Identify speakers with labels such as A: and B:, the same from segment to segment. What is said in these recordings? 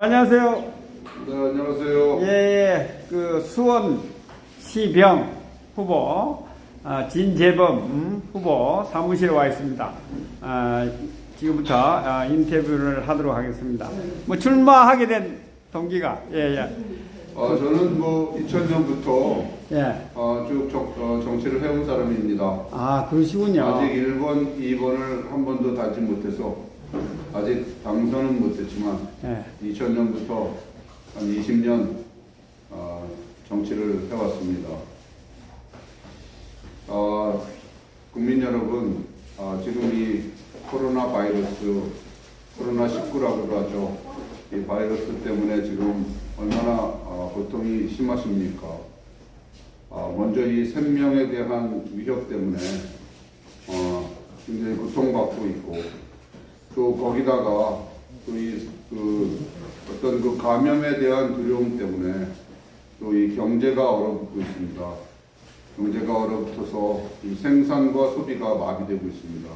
A: 안녕하세요.
B: 네, 안녕하세요.
A: 그 수원시병 후보 진재범 후보 사무실에 와 있습니다. 지금부터 인터뷰를 하도록 하겠습니다. 뭐 출마하게 된 동기가
B: 저는 2000년부터 쭉 정치를 해온 사람입니다.
A: 그러시군요.
B: 아직 1번, 2번을 한 번도 달지 못해서 아직 당선은 못했지만 2000년부터 한 20년 정치를 해왔습니다. 국민 여러분, 지금 이 코로나 바이러스, 코로나19라고도 하죠. 이 바이러스 때문에 지금 얼마나 고통이 심하십니까? 먼저 이 생명에 대한 위협 때문에 굉장히 고통받고 있고, 또 거기다가 또 어떤 그 감염에 대한 두려움 때문에 또 이 경제가 얼어붙고 있습니다. 경제가 얼어붙어서 이 생산과 소비가 마비되고 있습니다.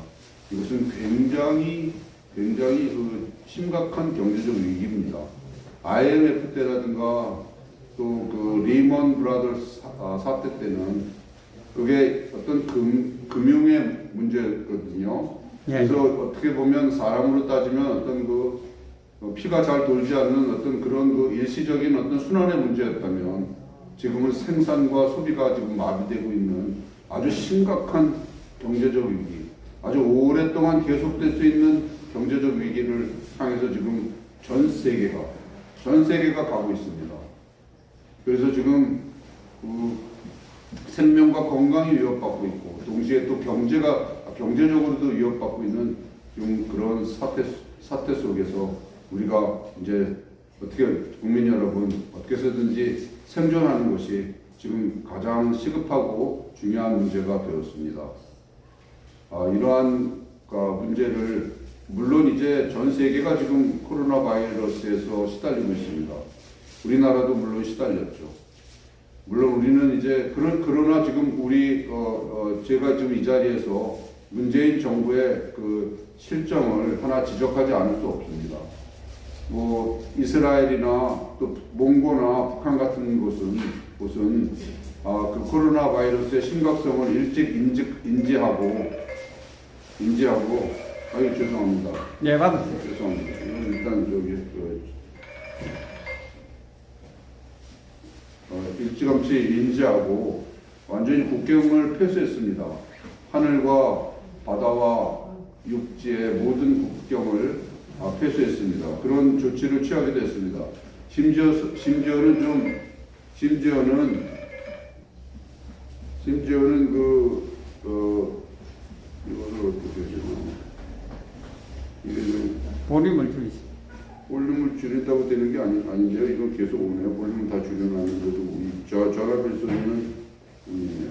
B: 이것은 굉장히 그 심각한 경제적 위기입니다. IMF 때라든가 또 그 리먼 브라더스 사태 때는 그게 어떤 금융의 문제거든요. 그래서 어떻게 보면 사람으로 따지면 어떤 그 피가 잘 돌지 않는 어떤 그런 그 일시적인 어떤 순환의 문제였다면, 지금은 생산과 소비가 지금 마비되고 있는 아주 심각한 경제적 위기, 아주 오랫동안 계속될 수 있는 경제적 위기를 향해서 지금 전 세계가 가고 있습니다. 그래서 지금 생명과 건강이 위협받고 있고, 동시에 또 경제적으로도 위협받고 있는 그런 사태 속에서 우리가 이제 국민 여러분, 어떻게 해서든지 생존하는 것이 지금 가장 시급하고 중요한 문제가 되었습니다. 이러한 문제를, 물론 이제 전 세계가 지금 코로나 바이러스에서 시달리고 있습니다. 우리나라도 물론 시달렸죠. 물론 우리는 이제 그러나 지금 제가 지금 이 자리에서 문재인 정부의 그 실정을 하나 지적하지 않을 수 없습니다. 이스라엘이나 또 몽고나 북한 같은 곳은 그 코로나 바이러스의 심각성을 일찍 인지하고 죄송합니다.
A: 네, 받으세요.
B: 죄송합니다. 일단 일찌감치 인지하고 완전히 국경을 폐쇄했습니다. 하늘과 바다와 육지의 모든 국경을 폐쇄했습니다. 그런 조치를 취하게 됐습니다. 심지어는 이거를 어떻게 볼륨을 줄인다고 되는 게 아닌데요. 이건 계속 오네요. 볼륨을 다 줄여놨는데도 저렴할 수 있는 분이네요.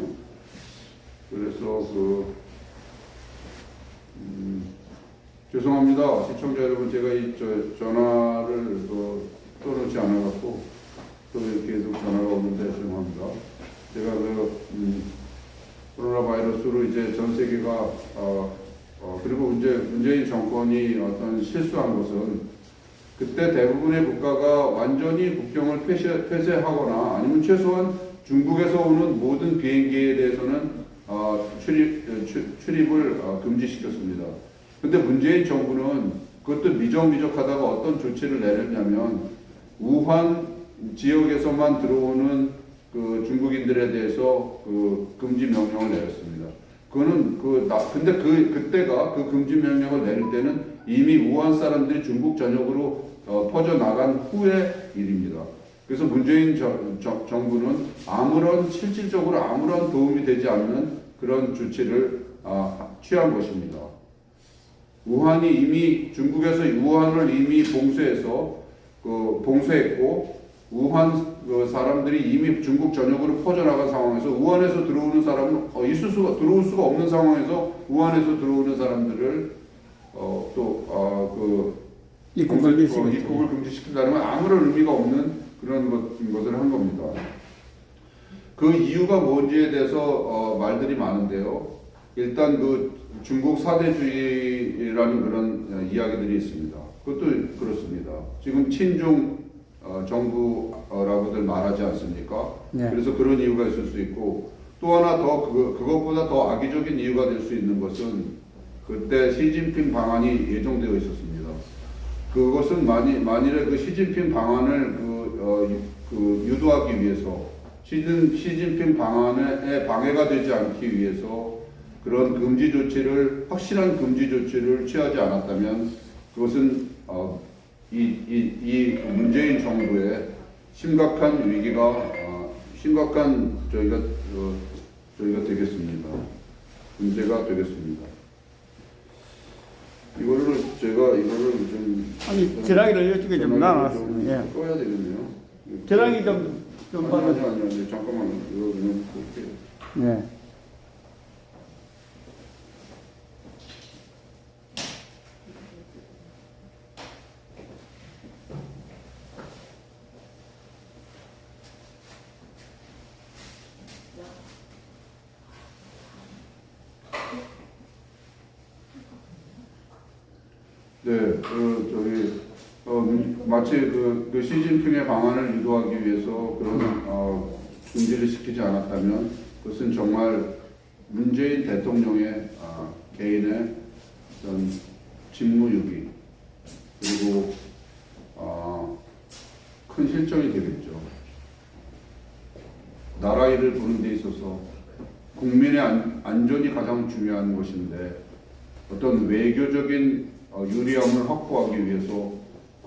B: 그래서 죄송합니다. 시청자 여러분, 제가 이 전화를 떠놓지 않아갖고 또 계속 전화가 오는데 죄송합니다. 제가 코로나 바이러스로 이제 전 세계가 그리고 문재인 정권이 어떤 실수한 것은, 그때 대부분의 국가가 완전히 국경을 폐쇄하거나 아니면 최소한 중국에서 오는 모든 비행기에 대해서는 출입을 금지시켰습니다. 근데 문재인 정부는 그것도 미적미적하다가 어떤 조치를 내렸냐면, 우한 지역에서만 들어오는 그 중국인들에 대해서 금지 명령을 내렸습니다. 근데 그때가 그 금지 명령을 내릴 때는 이미 우한 사람들이 중국 전역으로 퍼져나간 후의 일입니다. 그래서 문재인 정부는 실질적으로 아무런 도움이 되지 않는 그런 조치를 취한 것입니다. 중국에서 우한을 이미 봉쇄했고, 우한 사람들이 이미 중국 전역으로 퍼져나간 상황에서 우한에서 들어오는 사람은 들어올 수가 없는 상황에서 우한에서 들어오는 사람들을 입국을 금지시킨다는 건 아무런 의미가 없는 그런 것을 한 겁니다. 그 이유가 뭔지에 대해서 말들이 많은데요. 일단 중국 사대주의라는 그런 이야기들이 있습니다. 그것도 그렇습니다. 지금 친중 정부라고들 말하지 않습니까?
A: 네.
B: 그래서 그런 이유가 있을 수 있고 또 하나 더 그것보다 더 악의적인 이유가 될 수 있는 것은 그때 시진핑 방안이 예정되어 있었습니다. 그것은 만일에 그 시진핑 방안을 유도하기 위해서 시진핑 방안에 방해가 되지 않기 위해서 그런 금지 조치를 확실한 금지 조치를 취하지 않았다면 그것은 이 문재인 정부의 심각한 위기가 심각한 저희가 되겠습니다. 문제가 되겠습니다. 이거를 좀
A: 아니 전화기를 이쪽에 좀 놔놨습니다. 예.
B: 꺼야 되겠네요.
A: 전화기 좀 받아.
B: 아니 잠깐만요. 이거 그냥 볼게요.
A: 네.
B: 네, 마치 그 시진핑의 방안을 유도하기 위해서 그런 금지를 시키지 않았다면 그것은 정말 문재인 대통령의 개인의 어떤 직무유기 그리고 큰 실정이 되겠죠. 나라 일을 보는 데 있어서 국민의 안전이 가장 중요한 것인데 어떤 외교적인 유리함을 확보하기 위해서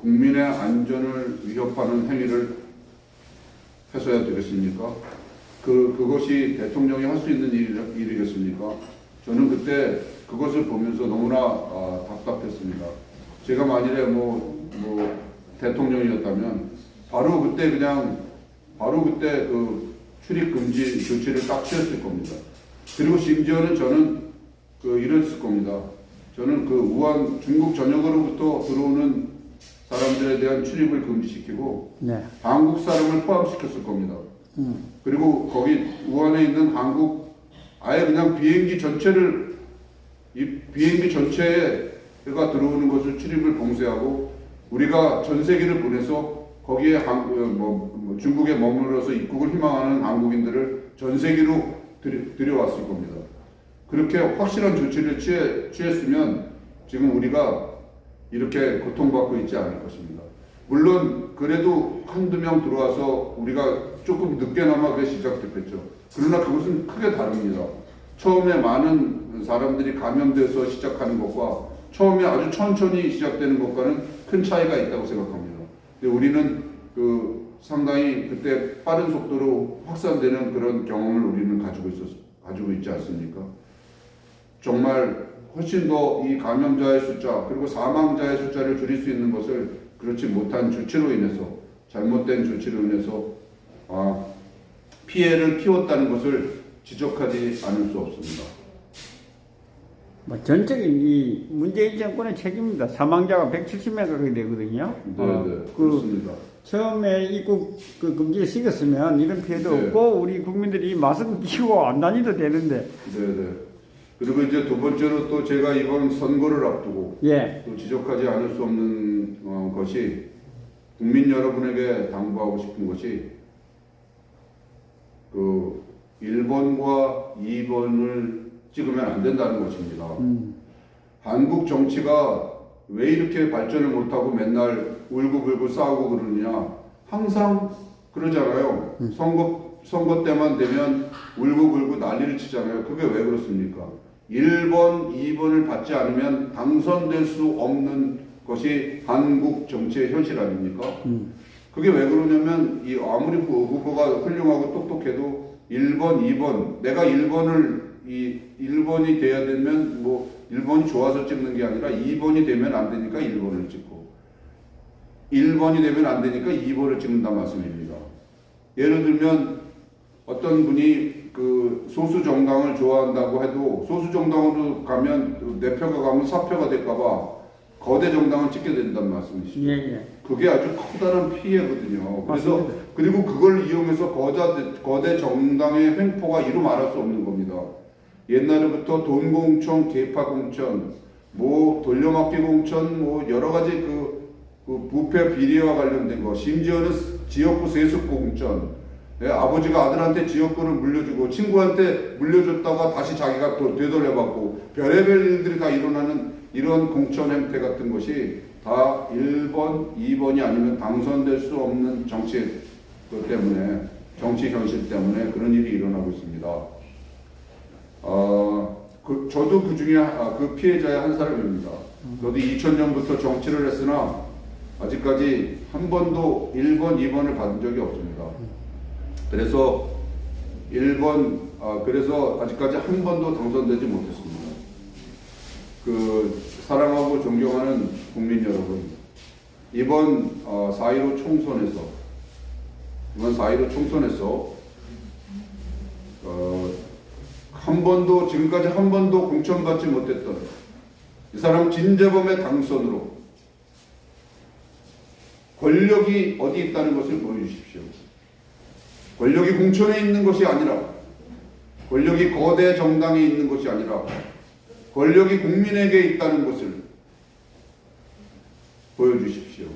B: 국민의 안전을 위협하는 행위를 해서야 되겠습니까? 그것이 대통령이 할 수 있는 일이겠습니까? 저는 그때 그것을 보면서 너무나 답답했습니다. 제가 만일에 대통령이었다면 바로 그때 그 출입 금지 조치를 딱 취했을 겁니다. 그리고 심지어는 저는 이랬을 겁니다. 저는 우한 중국 전역으로부터 들어오는 사람들에 대한 출입을 금지시키고
A: 네.
B: 한국 사람을 포함시켰을 겁니다. 그리고 거기 우한에 있는 한국 아예 그냥 비행기 전체에 가 들어오는 것을 출입을 봉쇄하고 우리가 전 세계를 보내서 거기에 중국에 머물러서 입국을 희망하는 한국인들을 전 세계로 들여왔을 겁니다. 그렇게 확실한 조치를 취했으면 지금 우리가 이렇게 고통받고 있지 않을 것입니다. 물론 그래도 한두 명 들어와서 우리가 조금 늦게나마 그게 시작됐겠죠. 그러나 그것은 크게 다릅니다. 처음에 많은 사람들이 감염돼서 시작하는 것과 처음에 아주 천천히 시작되는 것과는 큰 차이가 있다고 생각합니다. 근데 우리는 상당히 그때 빠른 속도로 확산되는 그런 경험을 우리는 가지고 있지 않습니까? 정말 훨씬 더 이 감염자의 숫자 그리고 사망자의 숫자를 줄일 수 있는 것을 그렇지 못한 조치로 인해서 잘못된 조치로 인해서 피해를 키웠다는 것을 지적하지 않을 수 없습니다.
A: 전적인 이 문재인 정권의 책임입니다. 사망자가 170명 가까이 되거든요.
B: 네, 그렇습니다.
A: 처음에 입국 금지를 시켰으면 이런 피해도
B: 네.
A: 없고 우리 국민들이 마스크 끼고 안 다니도 되는데.
B: 네. 그리고 이제 두 번째로 또 제가 이번 선거를 앞두고
A: 예.
B: 또 지적하지 않을 수 없는 것이 국민 여러분에게 당부하고 싶은 것이 1번과 2번을 찍으면 안 된다는 것입니다. 한국 정치가 왜 이렇게 발전을 못하고 맨날 울고불고 싸우고 그러느냐. 항상 그러잖아요. 선거 때만 되면 울고불고 난리를 치잖아요. 그게 왜 그렇습니까? 1번, 2번을 받지 않으면 당선될 수 없는 것이 한국 정치의 현실 아닙니까? 그게 왜 그러냐면 아무리 후보가 훌륭하고 똑똑해도 1번, 2번 내가 1번이 돼야 되면 1번이 좋아서 찍는 게 아니라 2번이 되면 안 되니까 1번을 찍고 1번이 되면 안 되니까 2번을 찍는다 말씀입니다. 예를 들면 어떤 분이 소수 정당을 좋아한다고 해도 소수 정당으로 가면 내 표가 가면 사표가 될까봐 거대 정당을 찍게 된다는 말씀이시죠.
A: 예.
B: 그게 아주 커다란 피해거든요. 그래서
A: 맞습니다.
B: 그리고 그걸 이용해서 거대 정당의 횡포가 이루 말할 수 없는 겁니다. 옛날부터 돈 공천, 계파 공천, 뭐 돌려막기 공천, 뭐 여러 가지 그 부패 비리와 관련된 거, 심지어는 지역구 세습 공천, 아버지가 아들한테 지역구를 물려주고 친구한테 물려줬다가 다시 자기가 또 되돌려받고 별의별 일들이 다 일어나는 이런 공천 행태 같은 것이 다 1번, 2번이 아니면 당선될 수 없는 정치 때문에, 정치 현실 때문에 그런 일이 일어나고 있습니다. 저도 그 중에 그 피해자의 한 사람입니다. 저도 2000년부터 정치를 했으나 아직까지 한 번도 1번, 2번을 받은 적이 없습니다. 그래서 그래서 아직까지 한 번도 당선되지 못했습니다. 사랑하고 존경하는 국민 여러분, 이번 4.15 총선에서 지금까지 한 번도 공천받지 못했던 이 사람 진재범의 당선으로 권력이 어디 있다는 것을 보여주십시오. 권력이 공천에 있는 것이 아니라, 권력이 거대 정당에 있는 것이 아니라 권력이 국민에게 있다는 것을 보여주십시오.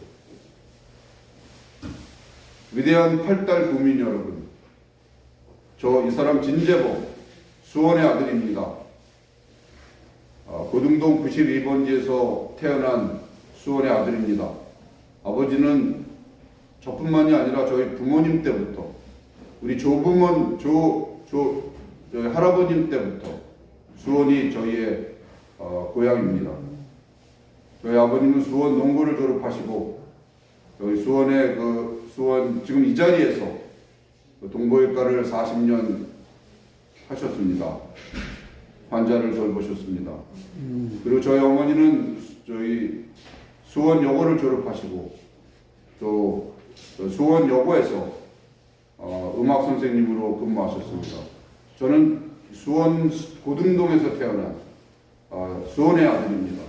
B: 위대한 8달 국민 여러분, 이 사람 진재범, 수원의 아들입니다. 고등동 92번지에서 태어난 수원의 아들입니다. 아버지는 저뿐만이 아니라 저희 부모님 때부터, 우리 조부모, 저희 할아버님 때부터 수원이 저희의 고향입니다. 저희 아버님은 수원 농고를 졸업하시고, 저희 수원 지금 이 자리에서 동보일가를 40년 하셨습니다. 환자를 돌보셨습니다. 그리고 저희 어머니는 저희 수원여고를 졸업하시고 또 수원여고에서 음악 선생님으로 근무하셨습니다. 저는 수원 고등동에서 태어난 수원의 아들입니다.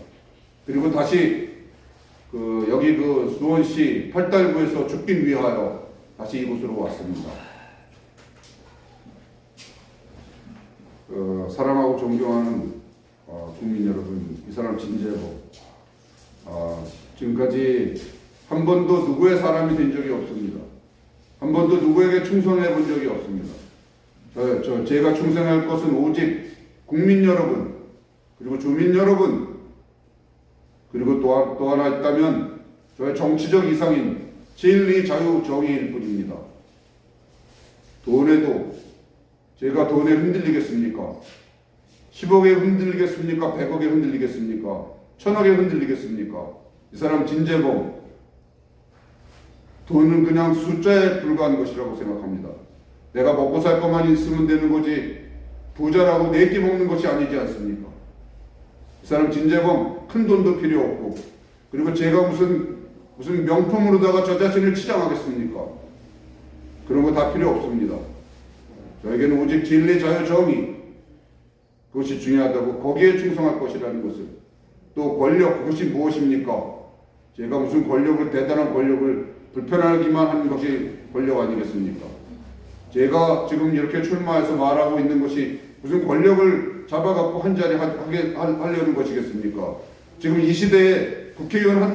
B: 그리고 다시 여기 수원시 팔달구에서 죽기 위하여 다시 이곳으로 왔습니다. 사랑하고 존경하는 국민 여러분, 이 사람 진재범, 지금까지 한 번도 누구의 사람이 된 적이 없습니다. 한 번도 누구에게 충성해 본 적이 없습니다. 제가 충성할 것은 오직 국민 여러분, 그리고 주민 여러분, 그리고 또 하나 있다면 저의 정치적 이상인 진리, 자유, 정의일 뿐입니다. 제가 돈에 흔들리겠습니까? 10억에 흔들리겠습니까? 100억에 흔들리겠습니까? 1000억에 흔들리겠습니까? 이 사람 진재범, 돈은 그냥 숫자에 불과한 것이라고 생각합니다. 내가 먹고 살 것만 있으면 되는 거지 부자라고 내끼 먹는 것이 아니지 않습니까? 이 사람 진재범 큰 돈도 필요 없고, 그리고 제가 무슨 명품으로다가 저 자신을 치장하겠습니까? 그런 거 다 필요 없습니다. 저에게는 오직 진리, 자유, 정의, 그것이 중요하다고, 거기에 충성할 것이라는 것을, 또 권력, 그것이 무엇입니까? 제가 무슨 대단한 권력을 불편하기만 하는 것이 권력 아니겠습니까? 제가 지금 이렇게 출마해서 말하고 있는 것이 무슨 권력을 잡아갖고 한 자리 하려는 것이겠습니까? 지금 이 시대에 국회의원 한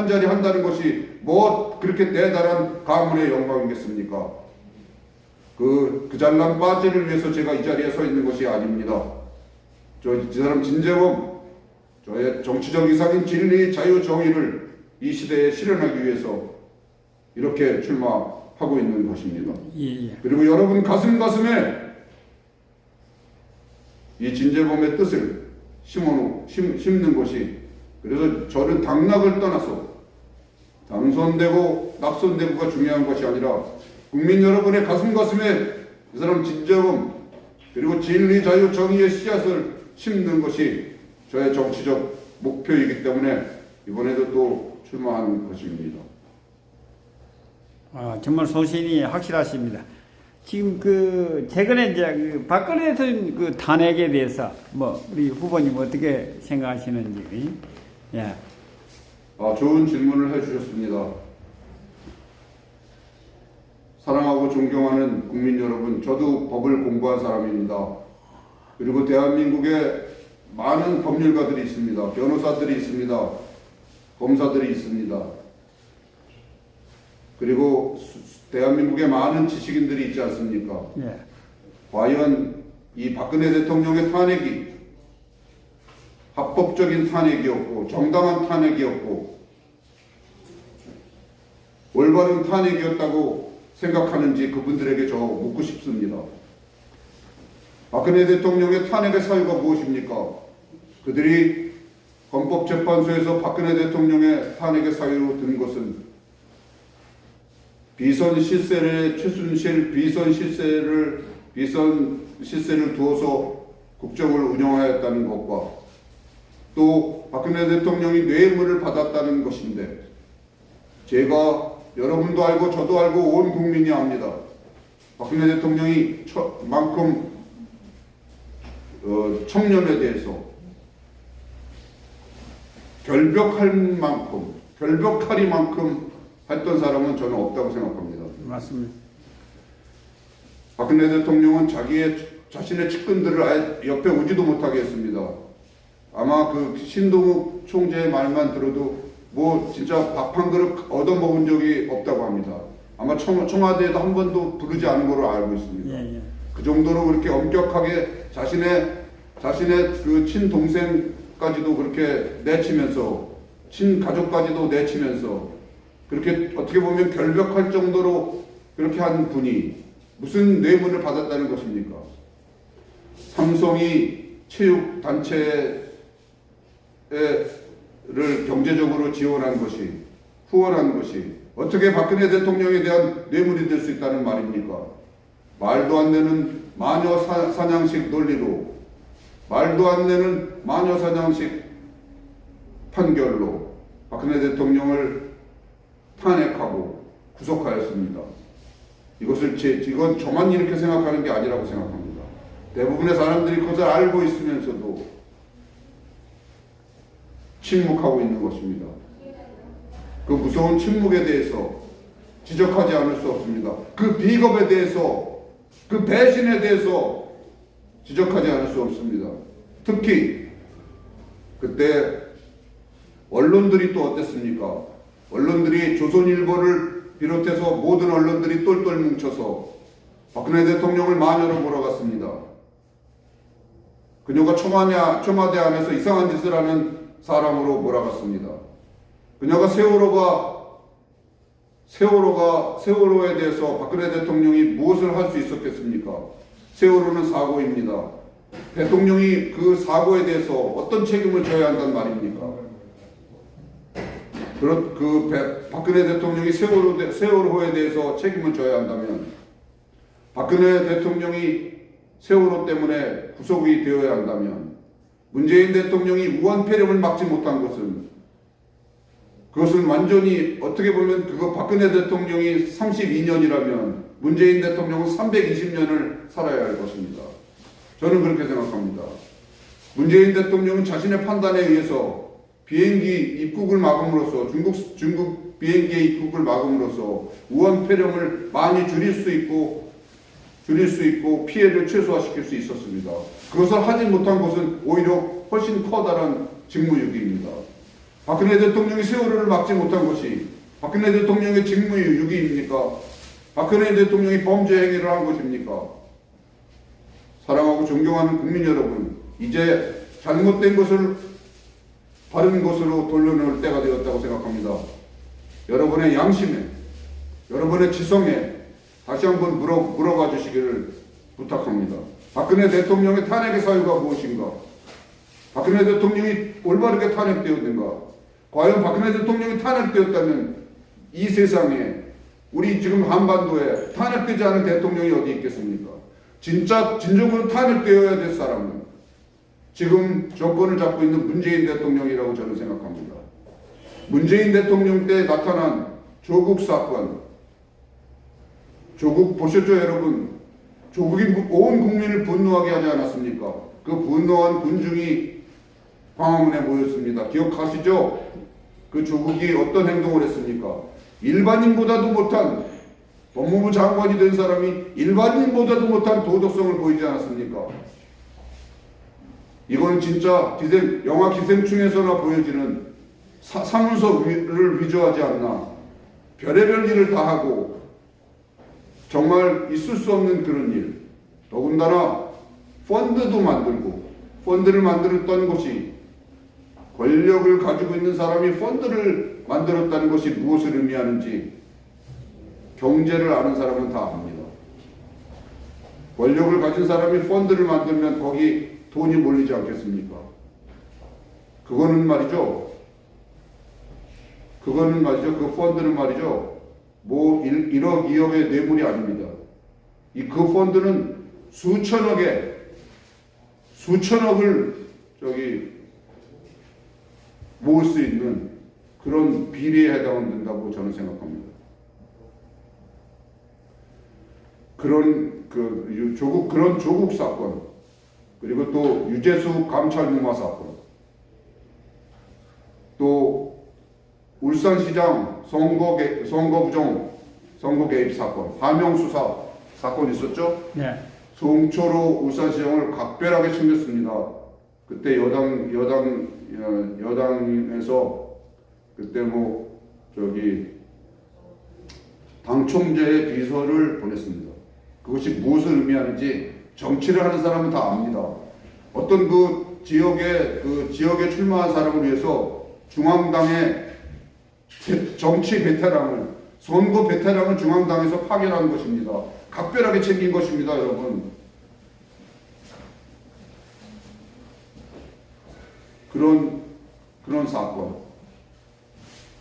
B: 자리 한다는 것이 뭐 그렇게 대단한 가문의 영광이겠습니까? 그 잘난 빠지를 위해서 제가 이 자리에 서 있는 것이 아닙니다. 이 사람 진재범, 저의 정치적 이상인 진리, 자유, 정의를 이 시대에 실현하기 위해서 이렇게 출마하고 있는 것입니다.
A: 예.
B: 그리고 여러분 가슴에 이 진재범의 뜻을 심는 것이, 그래서 저는 당락을 떠나서 당선되고 낙선되고가 중요한 것이 아니라 국민 여러분의 가슴에 이 사람 진재범, 그리고 진리, 자유, 정의의 씨앗을 심는 것이 저의 정치적 목표이기 때문에 이번에도 또 출마한 것입니다.
A: 정말 소신이 확실하십니다. 지금 최근에 이제 박근혜 대통령 탄핵에 대해서 우리 후보님 어떻게 생각하시는지. 예.
B: 좋은 질문을 해주셨습니다. 사랑하고 존경하는 국민 여러분, 저도 법을 공부한 사람입니다. 그리고 대한민국의 많은 법률가들이 있습니다. 변호사들이 있습니다. 검사들이 있습니다. 그리고 대한민국에 많은 지식인들이 있지 않습니까?
A: 예.
B: 과연 이 박근혜 대통령의 탄핵이 합법적인 탄핵이었고 정당한 탄핵이었고 올바른 탄핵이었다고 생각하는지 그분들에게 저 묻고 싶습니다. 박근혜 대통령의 탄핵의 사유가 무엇입니까? 그들이 헌법재판소에서 박근혜 대통령의 탄핵의 사유로 든 것은 비선 실세를 최순실 비선 실세를 두어서 국정을 운영하였다는 것과 또 박근혜 대통령이 뇌물을 받았다는 것인데 제가 여러분도 알고 저도 알고 온 국민이 압니다. 박근혜 대통령이 만큼 청렴에 대해서 결벽하리만큼 했던 사람은 저는 없다고 생각합니다.
A: 맞습니다.
B: 박근혜 대통령은 자신의 측근들을 아예 옆에 오지도 못하게 했습니다. 아마 그 신동욱 총재의 말만 들어도 뭐 진짜 밥 한 그릇 얻어먹은 적이 없다고 합니다. 아마 청와대에도 한 번도 부르지 않은 걸로 알고 있습니다.
A: 예, 예.
B: 그 정도로 그렇게 엄격하게 자신의 그 친동생까지도 그렇게 내치면서 친가족까지도 내치면서 그렇게 어떻게 보면 결벽할 정도로 그렇게 한 분이 무슨 뇌물을 받았다는 것입니까? 삼성이 체육단체를 경제적으로 지원한 것이, 후원한 것이 어떻게 박근혜 대통령에 대한 뇌물이 될 수 있다는 말입니까? 말도 안 되는 마녀 사냥식 논리로, 말도 안 되는 마녀 사냥식 판결로 박근혜 대통령을 탄핵하고 구속하였습니다. 이건 저만 이렇게 생각하는 게 아니라고 생각합니다. 대부분의 사람들이 그것을 알고 있으면서도 침묵하고 있는 것입니다. 그 무서운 침묵에 대해서 지적하지 않을 수 없습니다. 그 비겁에 대해서, 그 배신에 대해서 지적하지 않을 수 없습니다. 특히 그때 언론들이 또 어땠습니까? 언론들이 조선일보를 비롯해서 모든 언론들이 똘똘 뭉쳐서 박근혜 대통령을 마녀로 몰아갔습니다. 그녀가 청와대 안에서 이상한 짓을 하는 사람으로 몰아갔습니다. 그녀가 세월호에 대해서 박근혜 대통령이 무엇을 할 수 있었겠습니까? 세월호는 사고입니다. 대통령이 그 사고에 대해서 어떤 책임을 져야 한다는 말입니까? 박근혜 대통령이 세월호에 대해서 책임을 져야 한다면 박근혜 대통령이 세월호 때문에 구속이 되어야 한다면 문재인 대통령이 무한폐렴을 막지 못한 그것은 완전히 어떻게 보면 박근혜 대통령이 32년이라면 문재인 대통령은 320년을 살아야 할 것입니다. 저는 그렇게 생각합니다. 문재인 대통령은 자신의 판단에 의해서 비행기 입국을 막음으로써 중국 비행기의 입국을 막음으로써 무한폐렴을 많이 줄일 수 있고 피해를 최소화시킬 수 있었습니다. 그것을 하지 못한 것은 오히려 훨씬 커다란 직무유기입니다. 박근혜 대통령이 세월호를 막지 못한 것이 박근혜 대통령의 직무유기입니까? 박근혜 대통령이 범죄 행위를 한 것입니까? 사랑하고 존경하는 국민 여러분, 이제 잘못된 것을 바른 것으로 돌려놓을 때가 되었다고 생각합니다. 여러분의 양심에, 여러분의 지성에 다시 한번 물어봐 주시기를 부탁합니다. 박근혜 대통령의 탄핵의 사유가 무엇인가? 박근혜 대통령이 올바르게 탄핵되었는가? 과연 박근혜 대통령이 탄핵되었다면 이 세상에 우리 지금 한반도에 탄핵되지 않은 대통령이 어디 있겠습니까? 진정으로 탄핵되어야 될 사람은 지금 정권을 잡고 있는 문재인 대통령이라고 저는 생각합니다. 문재인 대통령 때 나타난 조국 사건, 조국 보셨죠 여러분? 조국이 온 국민을 분노하게 하지 않았습니까? 그 분노한 군중이 광화문에 모였습니다. 기억하시죠? 그 조국이 어떤 행동을 했습니까? 일반인보다도 못한, 법무부 장관이 된 사람이 일반인보다도 못한 도덕성을 보이지 않았습니까? 이건 진짜 영화 기생충에서나 보여지는 사문서를 위조하지 않나. 별의별 일을 다 하고 정말 있을 수 없는 그런 일. 더군다나 펀드도 만들고, 펀드를 만들었던 것이, 권력을 가지고 있는 사람이 펀드를 만들었다는 것이 무엇을 의미하는지 경제를 아는 사람은 다 압니다. 권력을 가진 사람이 펀드를 만들면 거기 돈이 몰리지 않겠습니까? 그거는 말이죠. 그 펀드는 말이죠. 뭐 1억, 2억의 뇌물이 아닙니다. 그 펀드는 수천억을 모을 수 있는 그런 비리에 해당된다고 저는 생각합니다. 그런 조국 사건, 그리고 또 유재수 감찰무마 사건, 또 울산시장 선거 부정, 선거 개입 사건, 하명 수사 사건 있었죠?
A: 네.
B: 송초로 울산시장을 각별하게 챙겼습니다. 그때 여당에서 그때 당 총재의 비서를 보냈습니다. 그것이 무엇을 의미하는지 정치를 하는 사람은 다 압니다. 어떤 지역에 출마한 사람을 위해서 중앙당의 정치 베테랑을, 선거 베테랑을 중앙당에서 파견한 것입니다. 각별하게 챙긴 것입니다, 여러분. 그런 사건.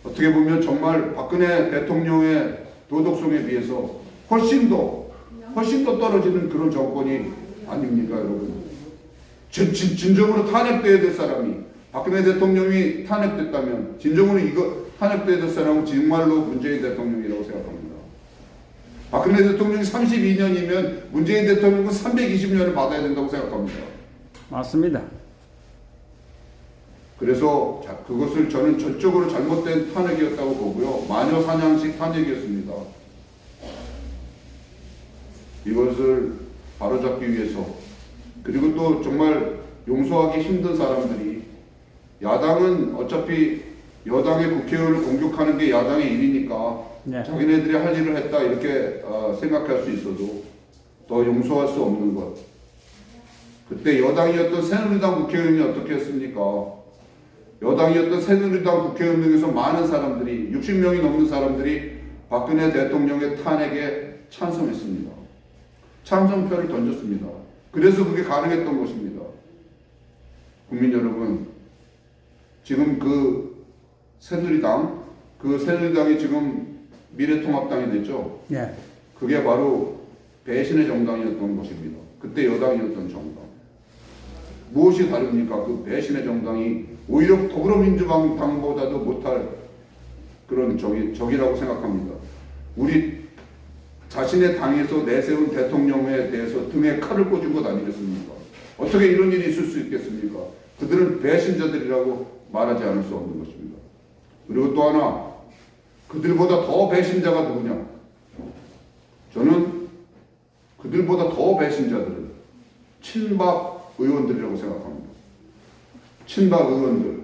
B: 어떻게 보면 정말 박근혜 대통령의 도덕성에 비해서 훨씬 더 떨어지는 그런 정권이 아닙니까, 여러분? 진정으로 탄핵돼야 될 사람이, 박근혜 대통령이 탄핵됐다면 진정으로 탄핵돼야 될 사람은 정말로 문재인 대통령이라고 생각합니다. 박근혜 대통령이 32년이면 문재인 대통령은 320년을 받아야 된다고 생각합니다.
A: 맞습니다.
B: 그래서 그것을 저는 전적으로 잘못된 탄핵이었다고 보고요. 마녀 사냥식 탄핵이었습니다. 이것을 바로잡기 위해서, 그리고 또 정말 용서하기 힘든 사람들이, 야당은 어차피 여당의 국회의원을 공격하는 게 야당의 일이니까
A: 네.
B: 자기네들이 할 일을 했다 이렇게 생각할 수 있어도 더 용서할 수 없는 것. 그때 여당이었던 새누리당 국회의원이 어떻게 했습니까? 여당이었던 새누리당 국회의원 중에서 많은 사람들이, 60명이 넘는 사람들이 박근혜 대통령의 탄핵에 찬성했습니다. 찬성표를 던졌습니다. 그래서 그게 가능했던 것입니다. 국민 여러분, 지금 새누리당이 지금 미래통합당이 됐죠?
A: 네.
B: 그게 바로 배신의 정당이었던 것입니다. 그때 여당이었던 정당. 무엇이 다릅니까? 그 배신의 정당이 오히려 더불어민주당보다도 못할 그런 적이라고 생각합니다. 우리 자신의 당에서 내세운 대통령에 대해서 등에 칼을 꽂은 것 아니겠습니까? 어떻게 이런 일이 있을 수 있겠습니까? 그들은 배신자들이라고 말하지 않을 수 없는 것입니다. 그리고 또 하나, 그들보다 더 배신자가 누구냐? 저는 그들보다 더 배신자들은 친박 의원들이라고 생각합니다. 친박 의원들.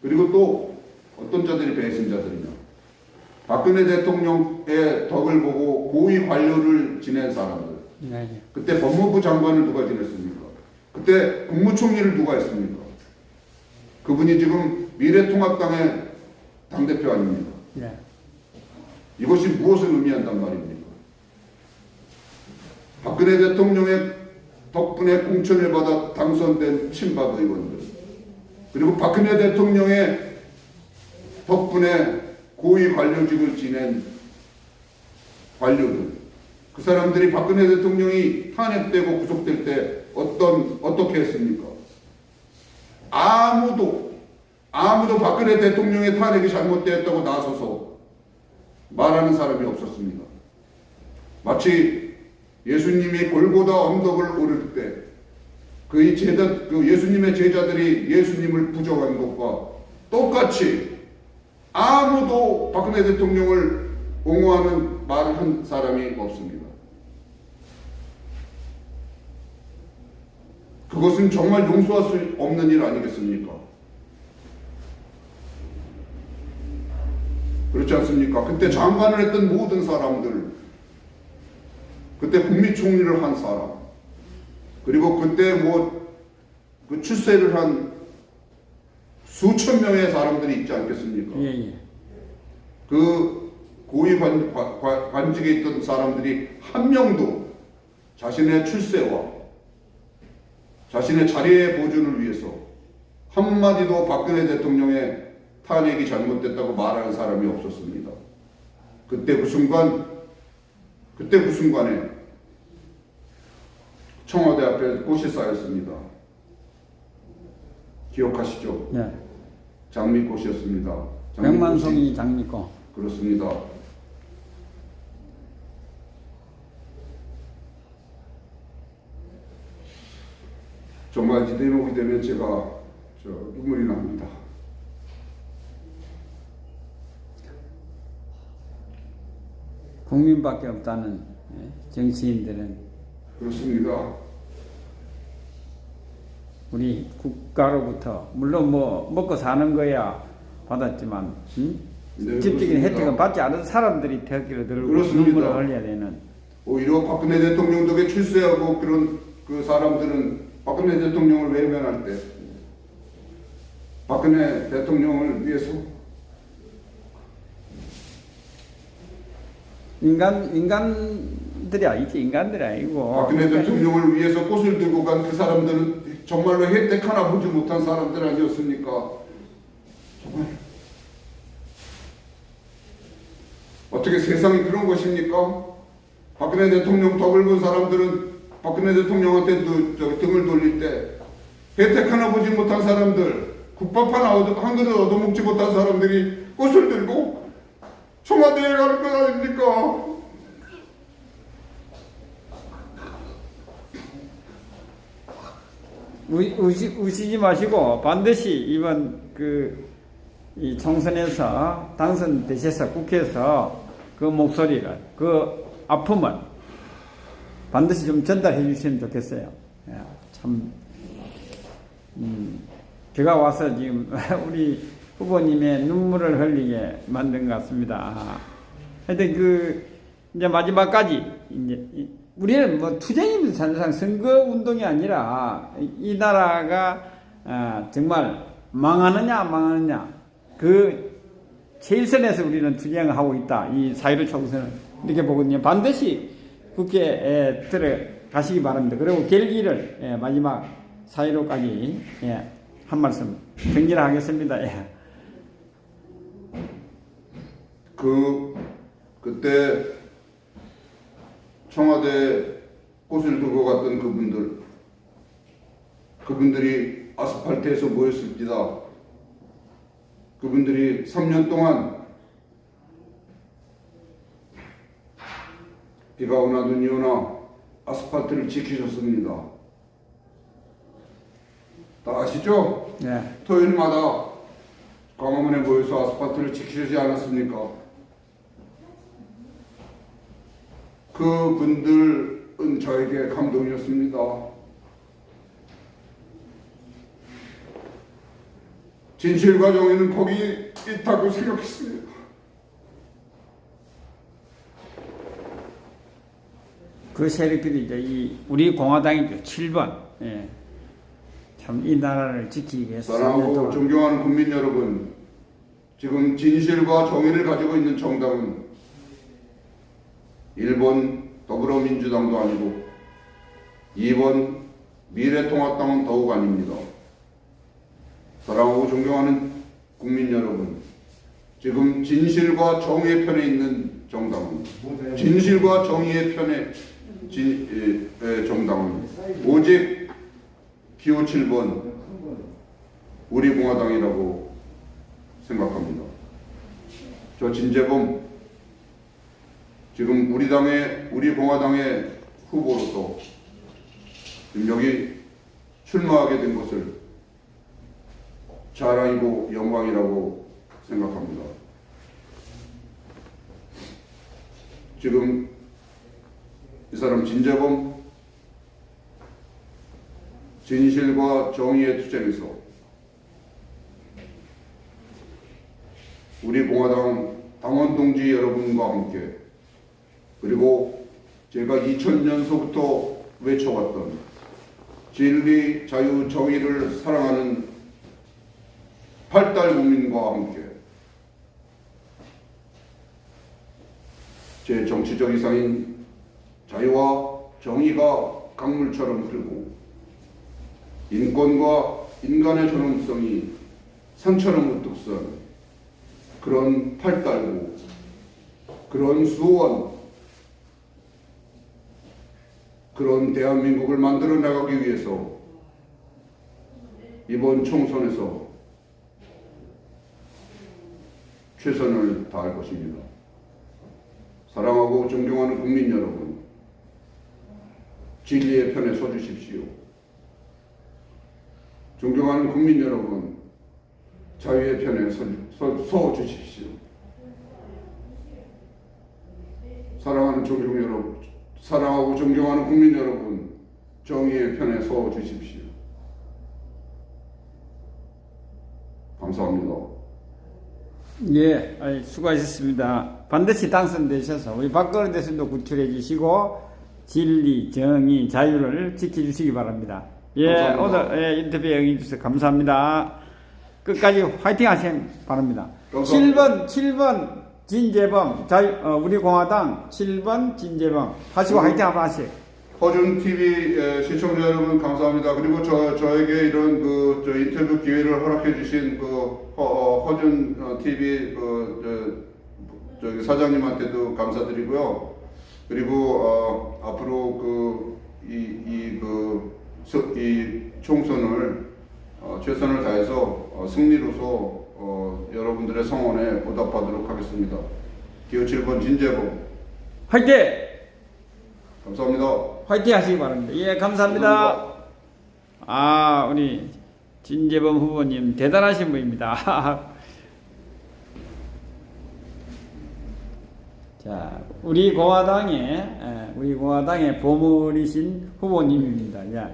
B: 그리고 또 어떤 자들이 배신자들이냐? 박근혜 대통령의 덕을 보고 고위 관료를 지낸 사람들.
A: 네.
B: 그때 법무부 장관을 누가 지냈습니까? 그때 국무총리를 누가 했습니까? 그분이 지금 미래통합당의 당대표 아닙니까?
A: 네.
B: 이것이 무엇을 의미한단 말입니까? 박근혜 대통령의 덕분에 공천을 받아 당선된 친박 의원들, 그리고 박근혜 대통령의 덕분에 고위 관료직을 지낸 관료들, 그 사람들이 박근혜 대통령이 탄핵되고 구속될 때 어떻게 했습니까? 아무도 박근혜 대통령의 탄핵이 잘못되었다고 나서서 말하는 사람이 없었습니다. 마치 예수님이 골고다 언덕을 오를 때 그 예수님의 제자들이 예수님을 부정한 것과 똑같이 아무도 박근혜 대통령을 옹호하는 말을 한 사람이 없습니다. 그것은 정말 용서할 수 없는 일 아니겠습니까? 그렇지 않습니까? 그때 장관을 했던 모든 사람들, 그때 국무총리를 한 사람, 그리고 그때 그 출세를 한 수천 명의 사람들이 있지 않겠습니까?
A: 예, 예.
B: 그 고위 관직에 있던 사람들이 한 명도 자신의 출세와 자신의 자리의 보존을 위해서 한마디도 박근혜 대통령의 탄핵이 잘못됐다고 말하는 사람이 없었습니다. 그때 그 순간에 청와대 앞에 꽃이 쌓였습니다. 기억하시죠?
A: 네.
B: 장미꽃이었습니다.
A: 백만송이 장미꽃.
B: 그렇습니다. 정말 이 대목이 되면 제가 눈물이 납니다.
A: 국민밖에 없다는 정치인들은
B: 그렇습니다.
A: 우리 국가로부터 물론 뭐 먹고 사는 거야 받았지만
B: 네,
A: 직접적인
B: 그렇습니다.
A: 혜택은 받지 않은 사람들이 대기를 들고
B: 그렇습니다.
A: 눈물을 흘려야 되는.
B: 오히려 박근혜 대통령 덕에 출세하고 그런 그 사람들은 박근혜 대통령을 외면할 때 박근혜 대통령을 위해서
A: 인간들이 아니지, 인간들이 아니고.
B: 박근혜 대통령을 위해서 꽃을 들고 간 그 사람들은 정말로 혜택 하나 보지 못한 사람들 아니었습니까? 정말 어떻게 세상이 그런 것입니까? 박근혜 대통령 덕을 본 사람들은 박근혜 대통령한테 등을 돌릴 때 혜택 하나 보지 못한 사람들, 국밥 하나 한 그릇 얻어먹지 못한 사람들이 꽃을 들고 청와대에 가는 것 아닙니까?
A: 우시지 마시고 반드시 이번 이 총선에서 당선되셔서 국회에서 그 목소리를, 그 아픔을 반드시 좀 전달해 주시면 좋겠어요. 예, 참, 제가 와서 지금 우리 후보님의 눈물을 흘리게 만든 것 같습니다. 하여튼 이제 마지막까지 이제 우리는 뭐 투쟁이면서 사실상 선거 운동이 아니라 이 나라가 정말 망하느냐 안 망하느냐 그 제일선에서 우리는 투쟁을 하고 있다. 이 4.15 총선을 이렇게 보거든요. 반드시 국회에 들어가시기 바랍니다. 그리고 결기를 마지막 4.15까지 한 말씀 정리를 하겠습니다. 예.
B: 그때 청와대 꽃을 들고 갔던 그분들이 아스팔트에서 모였습니다. 그분들이 3년 동안 비가 오나 눈이 오나 아스팔트를 지키셨습니다. 다 아시죠?
A: 네.
B: 토요일마다 광화문에 모여서 아스팔트를 지키지 않았습니까? 그분들은 저에게 감동이었습니다. 진실과 정의는 거기 있다고 생각했습니다.
A: 그 세력들이 이제 우리 공화당이죠. 7번. 예. 참 이 나라를 지키기 위해서.
B: 사랑하고 존경하는 국민 여러분, 지금 진실과 정의를 가지고 있는 정당은 1번 더불어민주당도 아니고 2번 미래통합당은 더욱 아닙니다. 사랑하고 존경하는 국민 여러분, 지금 진실과 정의의 편에 있는 정당은 진실과 정의의 편에 정당은 오직 기호 7번 우리 공화당이라고 생각합니다. 저 진재범 지금 우리 공화당의 후보로서 지금 여기 출마하게 된 것을 자랑이고 영광이라고 생각합니다. 지금 이 사람 진재범 진실과 정의의 투쟁에서 우리 공화당 당원 동지 여러분과 함께 그리고 제가 2000년서부터 외쳐왔던 진리, 자유, 정의를 사랑하는 팔달 국민과 함께 제 정치적 이상인 자유와 정의가 강물처럼 흐르고 인권과 인간의 존엄성이 산처럼 우뚝 선 그런 팔달고 그런 수원 그런 대한민국을 만들어 나가기 위해서 이번 총선에서 최선을 다할 것입니다. 사랑하고 존경하는 국민 여러분, 진리의 편에 서주십시오. 존경하는 국민 여러분, 자유의 편에 서주십시오. 사랑하는 존경 여러분, 사랑하고 존경하는 국민 여러분, 정의의 편에 서주십시오. 감사합니다.
A: 예, 수고하셨습니다. 반드시 당선되셔서 우리 박근혜 대통령도 구출해 주시고 진리, 정의, 자유를 지켜주시기 바랍니다. 예,
B: 감사합니다.
A: 오늘 인터뷰에 응해주셔서 감사합니다. 끝까지 화이팅 하시기 바랍니다.
B: 감사합니다.
A: 7번 진재범, 우리 공화당 7번 진재범 하시고 화이팅 한번 하세요.
B: 허준 TV 시청자 여러분 감사합니다. 그리고 저에게 이런 저 인터뷰 기회를 허락해 주신 허준 TV 저기 사장님한테도 감사드리고요. 그리고 앞으로 이 총선을 최선을 다해서 승리로서 여러분들의 성원에 보답하도록 하겠습니다. 기호 7번 진재범
A: 화이팅!
B: 감사합니다.
A: 화이팅 하시기 바랍니다. 예, 감사합니다. 우리 진재범 후보님 대단하신 분입니다. 자, 우리 공화당의 보물이신 후보님입니다. 야,